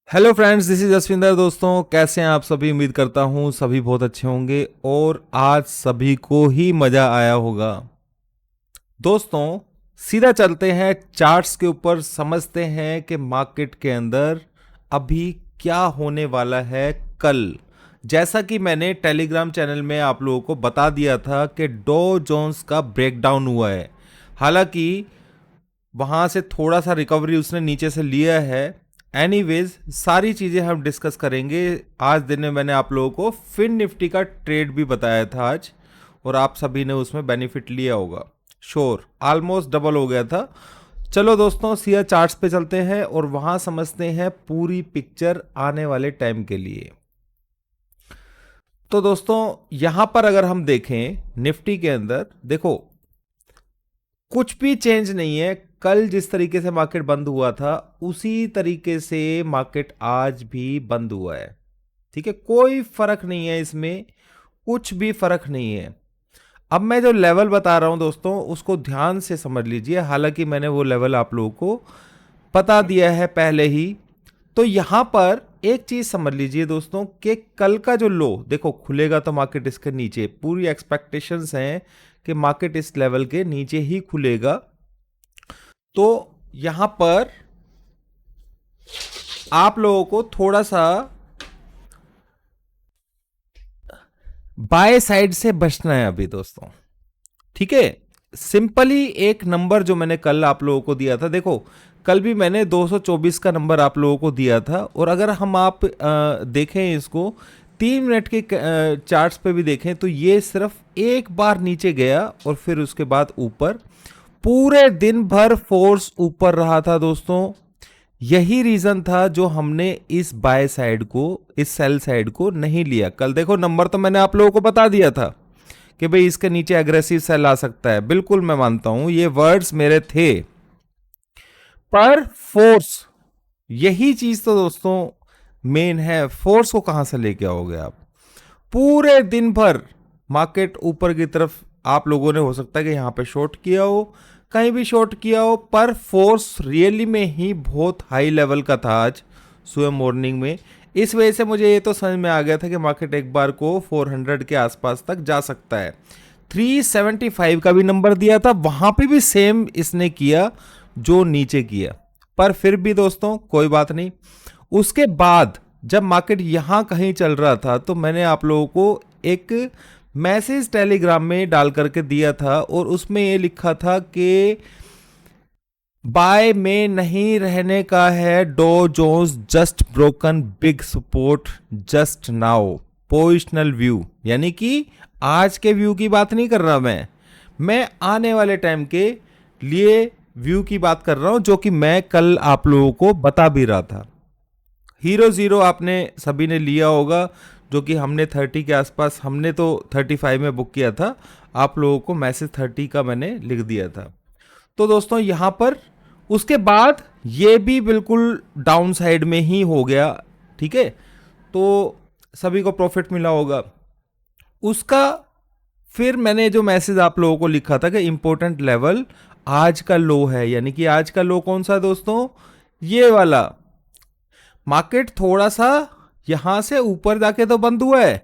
Hello friends, this is Jaswinder. दोस्तों, कैसे हैं आप सभी? उम्मीद करता हूं सभी बहुत अच्छे होंगे और आज सभी को ही मजा आया होगा। दोस्तों, सीधा चलते हैं चार्ट्स के ऊपर, समझते हैं कि मार्केट के अंदर अभी क्या होने वाला है कल। जैसा कि मैंने टेलीग्राम चैनल में आप लोगों को बता दिया था कि डो जोन्स का ब्रेकडाउन हुआ है। हालांकि वहां से थोड़ा सा रिकवरी उसने नीचे से लिया है। एनीवेज, सारी चीजें हम डिस्कस करेंगे। आज दिन में मैंने आप लोगों को फिन निफ्टी का ट्रेड भी बताया था आज, और आप सभी ने उसमें बेनिफिट लिया होगा। श्योर, ऑलमोस्ट डबल हो गया था। चलो दोस्तों, सीधा चार्ट्स पे चलते हैं और वहां समझते हैं पूरी पिक्चर आने वाले टाइम के लिए। तो दोस्तों, यहां पर अगर हम देखें निफ्टी के अंदर, देखो कुछ भी चेंज नहीं है। कल जिस तरीके से मार्केट बंद हुआ था उसी तरीके से मार्केट आज भी बंद हुआ है। ठीक है, कोई फर्क नहीं है इसमें, कुछ भी फर्क नहीं है। अब मैं जो लेवल बता रहा हूं दोस्तों, उसको ध्यान से समझ लीजिए। हालांकि मैंने वो लेवल आप लोगों को बता दिया है पहले ही। तो यहां पर एक चीज समझ लीजिए दोस्तों, कि कल का जो लो देखो खुलेगा तो मार्केट इसके नीचे, पूरी एक्सपेक्टेशंस हैं कि मार्केट इस लेवल के नीचे ही खुलेगा। तो यहां पर आप लोगों को थोड़ा सा बाय साइड से बचना है अभी दोस्तों। ठीक है, सिंपली एक नंबर जो मैंने कल आप लोगों को दिया था, देखो कल भी मैंने 224 का नंबर आप लोगों को दिया था। और अगर हम आप देखें इसको 3 मिनट के चार्ट्स पे भी देखें तो ये सिर्फ एक बार नीचे गया और फिर उसके बाद ऊपर। पूरे दिन भर फोर्स ऊपर रहा था दोस्तों। यही रीजन था जो हमने इस बाय साइड को, इस सेल साइड को नहीं लिया। कल देखो नंबर तो मैंने आप लोगों को बता दिया था कि भाई इसके नीचे एग्रेसिव सेल आ सकता है। बिल्कुल मैं मानता हूं, ये वर्ड्स मेरे थे। पर फोर्स, यही चीज तो दोस्तों मेन है। फोर्स को कहां से लेके आओगे आप? पूरे दिन भर मार्केट ऊपर की तरफ, आप लोगों ने हो सकता है कि यहां पे शॉर्ट किया हो, कहीं भी शॉर्ट किया हो, पर फोर्स रियली में ही बहुत हाई लेवल का था आज सुबह मॉर्निंग में। इस वजह से मुझे ये तो समझ में आ गया था कि मार्केट एक बार को 400 के आसपास तक जा सकता है। 375 का भी नंबर दिया था, वहां पे भी सेम इसने किया जो नीचे किया। पर फिर भी दोस्तों कोई बात नहीं। उसके बाद जब मार्केट यहां कहीं चल रहा था तो मैंने आप लोगों को एक मैसेज टेलीग्राम में डाल करके दिया था, और उसमें ये लिखा था कि बाय में नहीं रहने का है। Dow Jones just broken big support just now, positional view. यानी कि आज के व्यू की बात नहीं कर रहा मैं आने वाले टाइम के लिए व्यू की बात कर रहा हूं, जो कि मैं कल आप लोगों को बता भी रहा था। हीरो जीरो आपने सभी ने लिया होगा, जो कि हमने 30 के आसपास, हमने तो 35 में बुक किया था। आप लोगों को मैसेज 30 का मैंने लिख दिया था। तो दोस्तों यहां पर उसके बाद ये भी बिल्कुल डाउन साइड में ही हो गया। ठीक है, तो सभी को प्रॉफिट मिला होगा उसका। फिर मैंने जो मैसेज आप लोगों को लिखा था कि इंपॉर्टेंट लेवल आज का लो है। यानी कि आज का लो कौन सा है दोस्तों? ये वाला। मार्केट थोड़ा सा यहां से ऊपर जाके तो बंद हुआ है,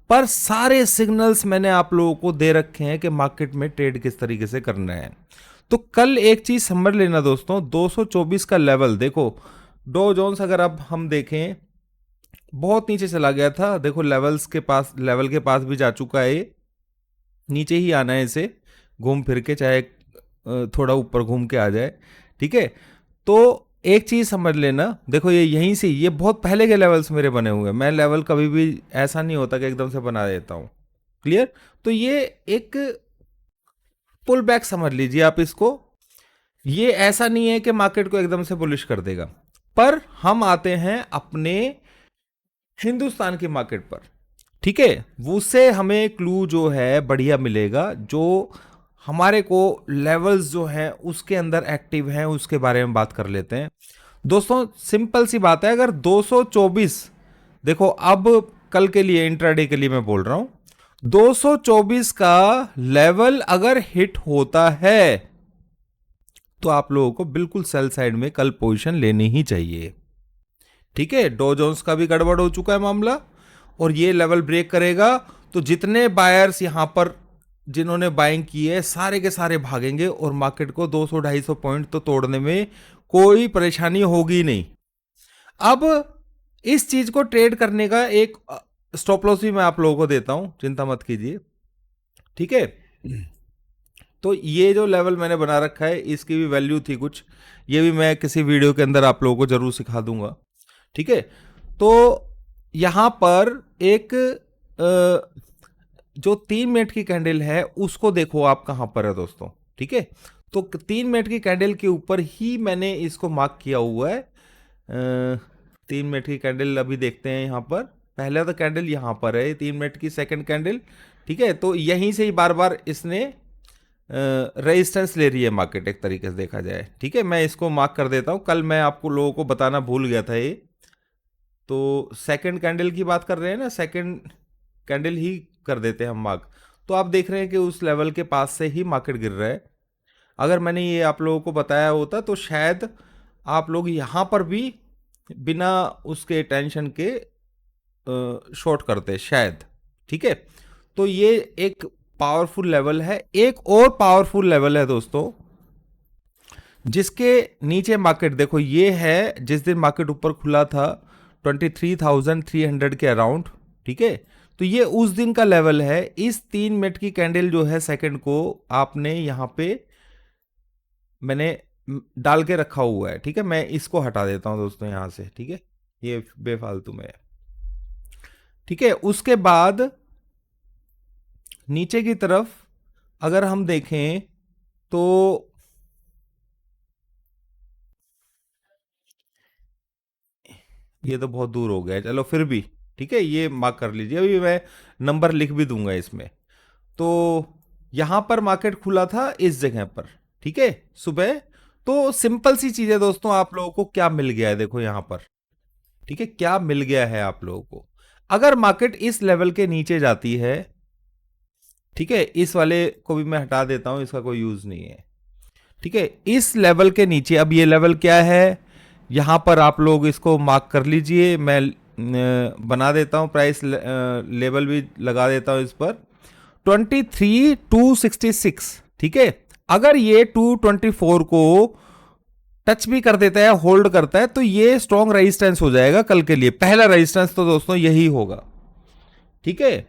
पर सारे सिग्नल्स मैंने आप लोगों को दे रखे हैं कि मार्केट में ट्रेड किस तरीके से करना है। तो कल एक चीज समझ लेना दोस्तों, 224 का लेवल देखो। डो जोन्स अगर अब हम देखें बहुत नीचे चला गया था, देखो लेवल्स के पास, लेवल के पास भी जा चुका है। नीचे ही आना है इसे घूम फिर के, चाहे थोड़ा ऊपर घूम के आ जाए। ठीक है, तो एक चीज समझ लेना, देखो ये यहीं से, ये बहुत पहले के लेवल्स मेरे बने हुए हैं। मैं लेवल कभी भी ऐसा नहीं होता कि एकदम से बना देता हूं। क्लियर? तो ये एक पुल बैक समझ लीजिए आप इसको। ये ऐसा नहीं है कि मार्केट को एकदम से बुलिश कर देगा। पर हम आते हैं अपने हिंदुस्तान की मार्केट पर। ठीक है, उससे हमें क्लू जो है बढ़िया मिलेगा, जो हमारे को लेवल्स जो हैं उसके अंदर एक्टिव हैं, उसके बारे में बात कर लेते हैं दोस्तों। सिंपल सी बात है, अगर 224, देखो अब कल के लिए, इंट्राडे के लिए मैं बोल रहा हूं, 224 का लेवल अगर हिट होता है तो आप लोगों को बिल्कुल सेल साइड में कल पोजीशन लेनी ही चाहिए। ठीक है, डो जोन्स का भी गड़बड़ हो चुका है मामला, और ये लेवल ब्रेक करेगा तो जितने बायर्स यहां पर जिन्होंने बाइंग की है सारे के सारे भागेंगे और मार्केट को 200-250 पॉइंट तो तोड़ने में कोई परेशानी होगी नहीं। अब इस चीज को ट्रेड करने का एक स्टॉप लॉस भी मैं आप लोगों को देता हूं, चिंता मत कीजिए। ठीक है, तो ये जो लेवल मैंने बना रखा है इसकी भी वैल्यू थी कुछ, ये भी मैं किसी वीडियो के अंदर आप लोगों को जरूर सिखा दूंगा। ठीक है, तो यहां पर एक जो 3 मिनट की कैंडल है उसको देखो आप कहां पर है दोस्तों। ठीक है, तो 3 मिनट की कैंडल के ऊपर ही मैंने इसको मार्क किया हुआ है। 3 मिनट की कैंडल अभी देखते हैं यहां पर, पहले तो कैंडल यहां पर है 3 मिनट की सेकंड कैंडल। ठीक है, तो यहीं से ही बार बार इसने रेजिस्टेंस ले रही है मार्केट एक तरीके से देखा जाए। ठीक है, मैं इसको मार्क कर देता हूं, कल मैं आपको लोगों को बताना भूल गया था ये। तो सेकंड कैंडल की बात कर रहे हैं ना, सेकंड कैंडल ही कर देते हैं हम मार्क। तो आप देख रहे हैं कि उस लेवल के पास से ही मार्केट गिर रहा है। अगर मैंने ये आप लोगों को बताया होता तो शायद आप लोग यहां पर भी बिना उसके टेंशन के शॉर्ट करते शायद। ठीक है, तो ये एक पावरफुल लेवल है। एक और पावरफुल लेवल है दोस्तों जिसके नीचे मार्केट देखो, ये है जिस दिन मार्केट ऊपर खुला था 23,300 के अराउंड। ठीक है, तो ये उस दिन का लेवल है। इस 3 मिनट की कैंडल जो है सेकंड को आपने यहां पे मैंने डाल के रखा हुआ है। ठीक है, मैं इसको हटा देता हूं दोस्तों यहां से। ठीक है, ये बेफालतू में है। ठीक है, उसके बाद नीचे की तरफ अगर हम देखें तो ये तो बहुत दूर हो गया, चलो फिर भी ठीक है, ये मार्क कर लीजिए। अभी मैं नंबर लिख भी दूंगा इसमें। तो यहां पर मार्केट खुला था इस जगह पर, ठीक है, सुबह। तो सिंपल सी चीज है दोस्तों, आप लोगों को क्या मिल गया है देखो यहां पर। ठीक है, क्या मिल गया है आप लोगों को, अगर मार्केट इस लेवल के नीचे जाती है। ठीक है, इस वाले को भी मैं हटा देता हूं, इसका कोई यूज नहीं है। ठीक है, इस लेवल के नीचे, अब ये लेवल क्या है यहां पर आप लोग इसको मार्क कर लीजिए। मैं बना देता हूं, प्राइस लेवल भी लगा देता हूं इस पर 23,266। ठीक है, अगर ये 224 को टच भी कर देता है, होल्ड करता है, तो ये स्ट्रॉन्ग रेजिस्टेंस हो जाएगा कल के लिए। पहला रेजिस्टेंस तो दोस्तों यही होगा। ठीक है,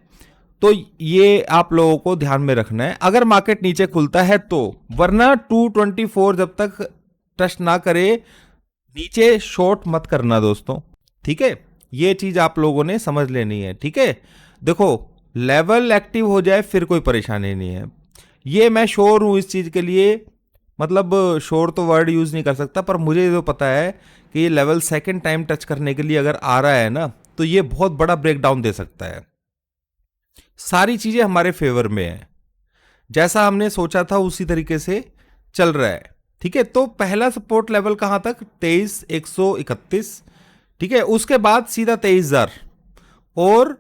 तो ये आप लोगों को ध्यान में रखना है अगर मार्केट नीचे खुलता है तो, वरना 224 जब तक टच ना करे नीचे शॉर्ट मत करना दोस्तों। ठीक है, ये चीज आप लोगों ने समझ लेनी है। ठीक है, देखो लेवल एक्टिव हो जाए फिर कोई परेशानी नहीं है। ये मैं श्योर हूं इस चीज के लिए, मतलब श्योर तो वर्ड यूज नहीं कर सकता, पर मुझे जो पता है कि ये लेवल सेकंड टाइम टच करने के लिए अगर आ रहा है ना, तो ये बहुत बड़ा ब्रेकडाउन दे सकता है। सारी चीजें हमारे फेवर में है, जैसा हमने सोचा था उसी तरीके से चल रहा है। ठीक है, तो पहला सपोर्ट लेवल कहां तक, 23,131। ठीक है, उसके बाद सीधा 23,000 और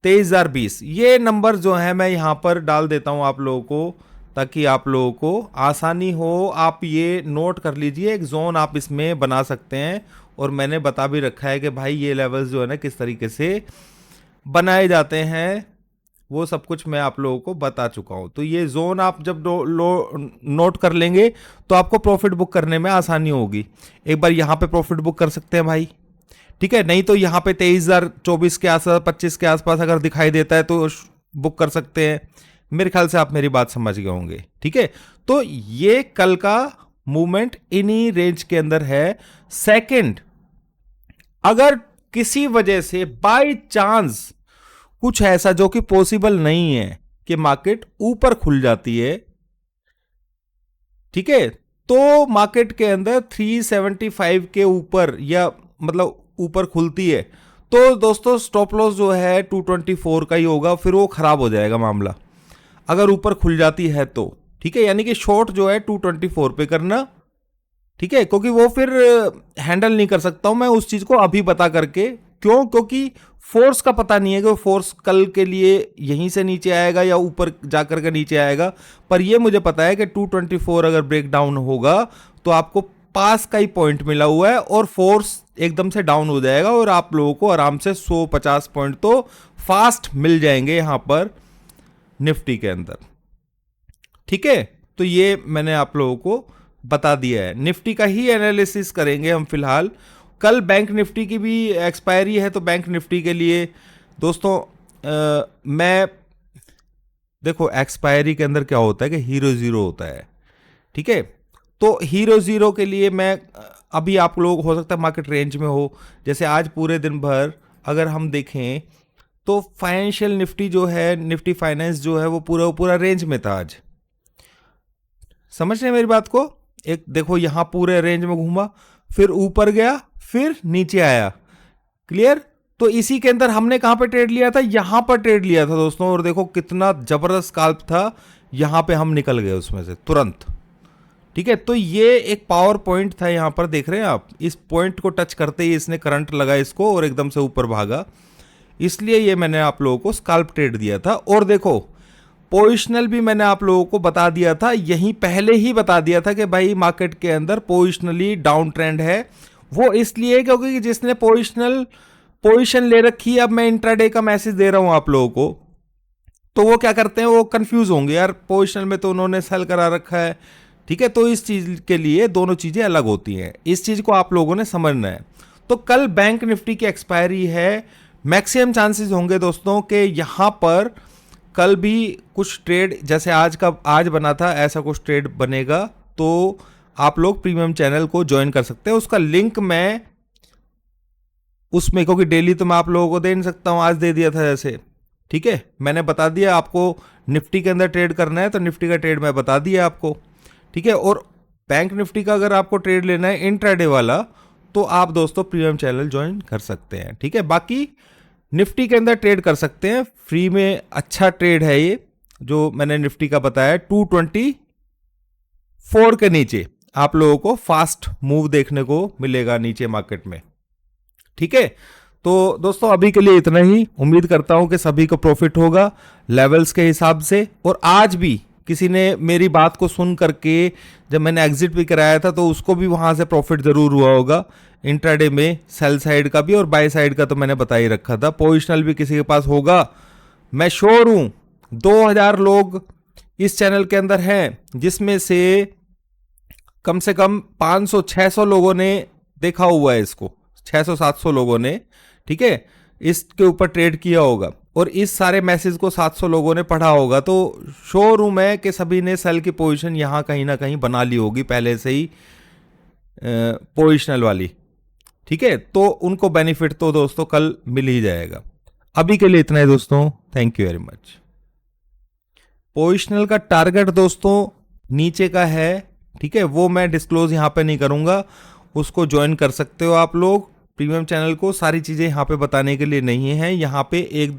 23,020। ये नंबर जो है मैं यहां पर डाल देता हूं आप लोगों को, ताकि आप लोगों को आसानी हो। आप ये नोट कर लीजिए, एक जोन आप इसमें बना सकते हैं, और मैंने बता भी रखा है कि भाई ये लेवल्स जो है ना किस तरीके से बनाए जाते हैं, वो सब कुछ मैं आप लोगों को बता चुका हूं। तो ये जोन आप जब नोट कर लेंगे तो आपको प्रॉफिट बुक करने में आसानी होगी। एक बार यहां पे प्रॉफिट बुक कर सकते हैं भाई। ठीक है, नहीं तो यहां पे 23,024 के आसपास 25 के आसपास अगर दिखाई देता है तो बुक कर सकते हैं। मेरे ख्याल से आप मेरी बात समझ गए होंगे। ठीक है, तो ये कल का मूवमेंट इन्हीं रेंज के अंदर है। सेकंड, अगर किसी वजह से बाय चांस कुछ ऐसा जो कि पॉसिबल नहीं है कि मार्केट ऊपर खुल जाती है, ठीक है, तो मार्केट के अंदर 375 के ऊपर, या मतलब ऊपर खुलती है, तो दोस्तों स्टॉप लॉस जो है 224 का ही होगा, फिर वो खराब हो जाएगा मामला अगर ऊपर खुल जाती है तो। ठीक है, यानी कि शॉर्ट जो है 224 पे करना। ठीक है, क्योंकि वो फिर हैंडल नहीं कर सकता हूं मैं उस चीज को अभी बता करके। क्यों, क्योंकि फोर्स का पता नहीं है कि फोर्स कल के लिए यहीं से नीचे आएगा या ऊपर जाकर के नीचे आएगा। पर ये मुझे पता है कि 224 अगर ब्रेक डाउन होगा तो आपको पास का ही पॉइंट मिला हुआ है, और फोर्स एकदम से डाउन हो जाएगा और आप लोगों को आराम से 150 पॉइंट तो फास्ट मिल जाएंगे यहां पर निफ्टी के अंदर। ठीक है, तो ये मैंने आप लोगों को बता दिया है। निफ्टी का ही एनालिसिस करेंगे हम फिलहाल। कल बैंक निफ्टी की भी एक्सपायरी है, तो बैंक निफ्टी के लिए दोस्तों मैं देखो एक्सपायरी के अंदर क्या होता है कि हीरो जीरो होता है। ठीक है, तो हीरो जीरो के लिए मैं अभी आप लोग हो सकता है मार्केट रेंज में हो, जैसे आज पूरे दिन भर अगर हम देखें तो फाइनेंशियल निफ्टी जो है, निफ्टी फाइनेंस जो है वो पूरा रेंज में था आज। समझ रहे हैं मेरी बात को? एक देखो यहां पूरे रेंज में घूमा, फिर ऊपर गया, फिर नीचे आया। क्लियर? तो इसी के अंदर हमने कहां पे ट्रेड लिया था? यहां पर ट्रेड लिया था दोस्तों, और देखो कितना जबरदस्त स्कैल्प था, यहां पे हम निकल गए उसमें से तुरंत। ठीक है, तो ये एक पावर पॉइंट था, यहां पर देख रहे हैं आप, इस पॉइंट को टच करते ही इसने करंट लगा इसको और एकदम से ऊपर भागा, इसलिए ये मैंने आप लोगों को स्कैल्प ट्रेड दिया था। और देखो पोजिशनल भी मैंने आप लोगों को बता दिया था, यहीं पहले ही बता दिया था कि भाई मार्केट के अंदर पोजिशनली डाउन ट्रेंड है। वो इसलिए क्योंकि जिसने पोजीशन ले रखी है, अब मैं इंट्राडे का मैसेज दे रहा हूं आप लोगों को, तो वो क्या करते हैं, वो कंफ्यूज होंगे यार, पोजिशनल में तो उन्होंने सेल करा रखा है। ठीक है, तो इस चीज के लिए दोनों चीजें अलग होती हैं, इस चीज को आप लोगों ने समझना है। तो कल बैंक निफ्टी की एक्सपायरी है, मैक्सिमम चांसेस होंगे दोस्तों कि यहां पर कल भी कुछ ट्रेड जैसे आज बना था ऐसा कुछ ट्रेड बनेगा, तो आप लोग प्रीमियम चैनल को ज्वाइन कर सकते हैं। उसका लिंक मैं उसमें, क्योंकि डेली तो मैं आप लोगों को दे नहीं सकता हूं, आज दे दिया था जैसे। ठीक है, मैंने बता दिया आपको निफ्टी के अंदर ट्रेड करना है तो निफ्टी का ट्रेड मैं बता दिया आपको। ठीक है, और बैंक निफ्टी का अगर आपको ट्रेड लेना है इंट्राडे वाला, तो आप दोस्तों प्रीमियम चैनल ज्वाइन कर सकते हैं। ठीक है, बाकी निफ्टी के अंदर ट्रेड कर सकते हैं फ्री में, अच्छा ट्रेड है ये जो मैंने निफ्टी का बताया। 224 के नीचे आप लोगों को फास्ट मूव देखने को मिलेगा नीचे मार्केट में। ठीक है, तो दोस्तों अभी के लिए इतना ही, उम्मीद करता हूं कि सभी को प्रॉफिट होगा लेवल्स के हिसाब से। और आज भी किसी ने मेरी बात को सुन करके जब मैंने एग्जिट भी कराया था तो उसको भी वहां से प्रॉफिट जरूर हुआ होगा। इंट्राडे में सेल साइड का भी और बाय साइड का तो मैंने बता ही रखा था, पोजिशनल भी किसी के पास होगा। मैं श्योर हूं 2000 लोग इस चैनल के अंदर हैं, जिसमें से कम 500-600 लोगों ने देखा हुआ है इसको, 600-700 लोगों ने, ठीक है, इसके ऊपर ट्रेड किया होगा, और इस सारे मैसेज को 700 लोगों ने पढ़ा होगा। तो श्योर हूं मैं कि सभी ने सेल की पोजीशन यहां कहीं ना कहीं बना ली होगी पहले से ही, पोजिशनल वाली। ठीक है, तो उनको बेनिफिट तो दोस्तों कल मिल ही जाएगा। अभी के लिए इतना है दोस्तों, thank you very much. Positional का टारगेट दोस्तों नीचे का है, ठीक है, वो मैं डिस्क्लोज यहां पे नहीं करूंगा, उसको ज्वाइन कर सकते हो आप लोग प्रीमियम चैनल को। सारी चीजें यहाँ पे बताने के लिए नहीं है, यहाँ पे एक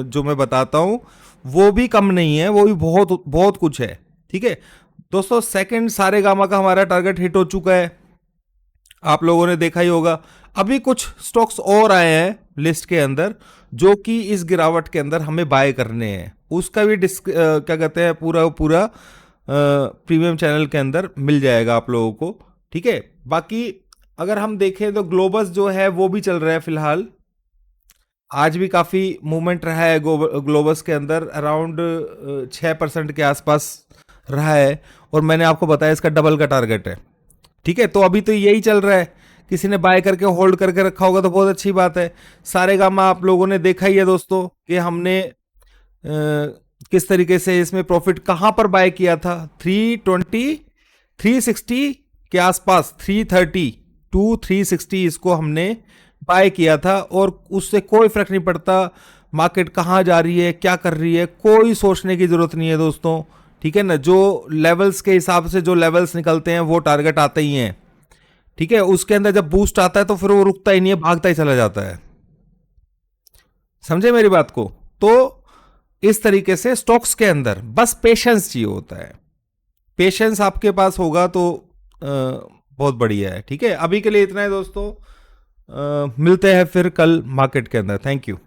जो मैं बताता हूँ वो भी कम नहीं है, वो भी बहुत बहुत कुछ है। ठीक है दोस्तों, सेकंड सारेगामा का हमारा टारगेट हिट हो चुका है, आप लोगों ने देखा ही होगा। अभी कुछ स्टॉक्स और आए हैं लिस्ट के अंदर जो कि इस गिरावट के अंदर हमें बाय करने हैं, उसका भी क्या कहते हैं पूरा प्रीमियम चैनल के अंदर मिल जाएगा आप लोगों को। ठीक है, बाकी अगर हम देखें तो ग्लोबस जो है वो भी चल रहा है फिलहाल, आज भी काफी मूवमेंट रहा है ग्लोबस के अंदर, अराउंड 6% के आसपास रहा है, और मैंने आपको बताया इसका डबल का टारगेट है। ठीक है, तो अभी तो यही चल रहा है, किसी ने बाय करके होल्ड करके रखा होगा तो बहुत अच्छी बात है। सारेगामा आप लोगों ने देखा ही है दोस्तों कि हमने किस तरीके से इसमें प्रॉफिट कहां पर बाय किया था, 320 360 के आसपास, 330 टू 360 इसको हमने बाय किया था, और उससे कोई फर्क नहीं पड़ता मार्केट कहां जा रही है क्या कर रही है, कोई सोचने की जरूरत नहीं है दोस्तों। ठीक है ना, जो लेवल्स के हिसाब से जो लेवल्स निकलते हैं वो टारगेट आते ही हैं। ठीक है, उसके अंदर जब बूस्ट आता है तो फिर वो रुकता ही नहीं है, भागता ही चला जाता है। समझे मेरी बात को? तो इस तरीके से स्टॉक्स के अंदर बस पेशेंस चाहिए होता है, पेशेंस आपके पास होगा तो बहुत बढ़िया है। ठीक है, अभी के लिए इतना है दोस्तों, मिलते हैं फिर कल मार्केट के अंदर। Thank you.